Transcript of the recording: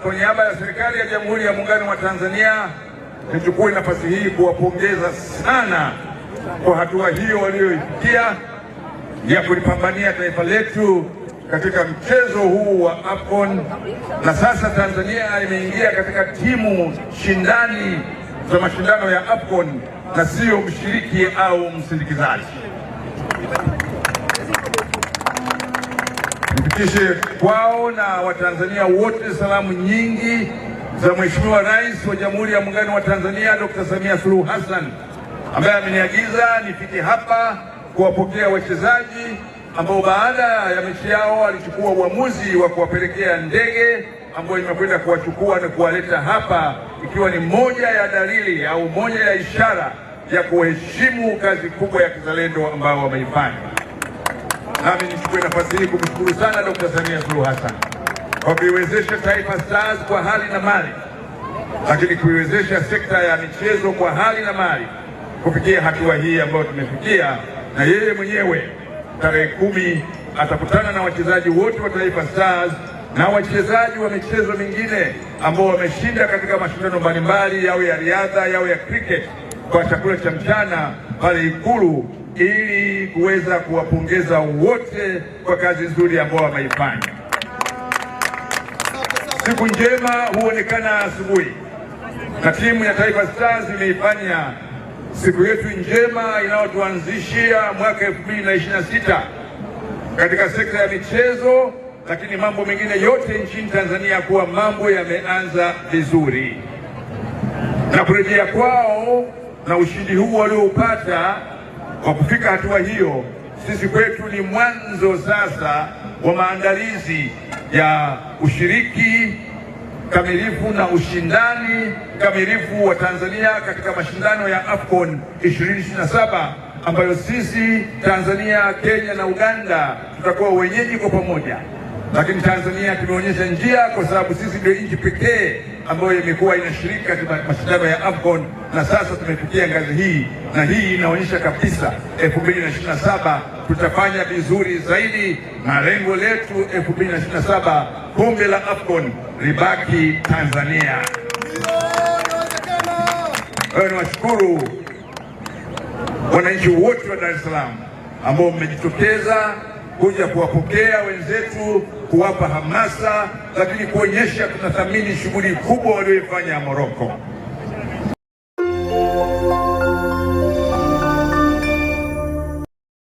kwa niaba ya serikali ya Jamhuri ya Muungano wa Tanzania nichukue nafasi hii kuwapongeza sana kwa hatua hiyo walioifikia ya kulipambania taifa letu katika mchezo huu wa AFCON, na sasa Tanzania imeingia katika timu shindani za mashindano ya AFCON na sio mshiriki au msindikizaji. Nipitishe kwao na Watanzania wote salamu nyingi za Mheshimiwa Rais wa Jamhuri ya Muungano wa Tanzania Dr. Samia Suluhu Hassan, ambaye ameniagiza nifike hapa kuwapokea wachezaji ambao baada ya mechi yao alichukua uamuzi wa kuwapelekea ndege ambayo imekwenda kuwachukua na kuwaleta hapa, ikiwa ni moja ya dalili au moja ya ishara ya kuheshimu kazi kubwa ya kizalendo ambao wameifanya. Nami nichukue nafasi hii kumshukuru sana Dr. Samia Suluhu Hassan kwa kuiwezesha Taifa Stars kwa hali na mali, lakini kuiwezesha sekta ya michezo kwa hali na mali kufikia hatua hii ambayo tumefikia, na yeye mwenyewe tarehe 10 atakutana na wachezaji wote wa Taifa Stars na wachezaji wa michezo mingine ambao wameshinda katika mashindano mbalimbali, yawe ya riadha, yawe ya cricket, kwa chakula cha mchana pale Ikulu, ili kuweza kuwapongeza wote kwa kazi nzuri ambao wameifanya. Siku njema huonekana asubuhi, na timu ya Taifa Stars imeifanya siku yetu njema inayotuanzishia mwaka 2026 katika sekta ya michezo, lakini mambo mengine yote nchini Tanzania kuwa mambo yameanza vizuri, na kurejea kwao na ushindi huu walioupata kwa kufika hatua hiyo, sisi kwetu ni mwanzo sasa wa maandalizi ya ushiriki kamilifu na ushindani kamilifu wa Tanzania katika mashindano ya AFCON 2027 ambayo sisi Tanzania, Kenya na Uganda tutakuwa wenyeji kwa pamoja. Lakini Tanzania tumeonyesha njia, kwa sababu sisi ndio nchi pekee ambayo imekuwa inashiriki katika mashindano ya AFCON, na sasa tumefikia ngazi hii, na hii inaonyesha kabisa 2027 tutafanya vizuri zaidi, na lengo letu 2027 kombe la AFCON libaki Tanzania. Niwashukuru wananchi wote wa Dar es Salaam ambao mmejitokeza kuja kuwapokea wenzetu, kuwapa hamasa, lakini kuonyesha tunathamini shughuli kubwa walioifanya Morocco.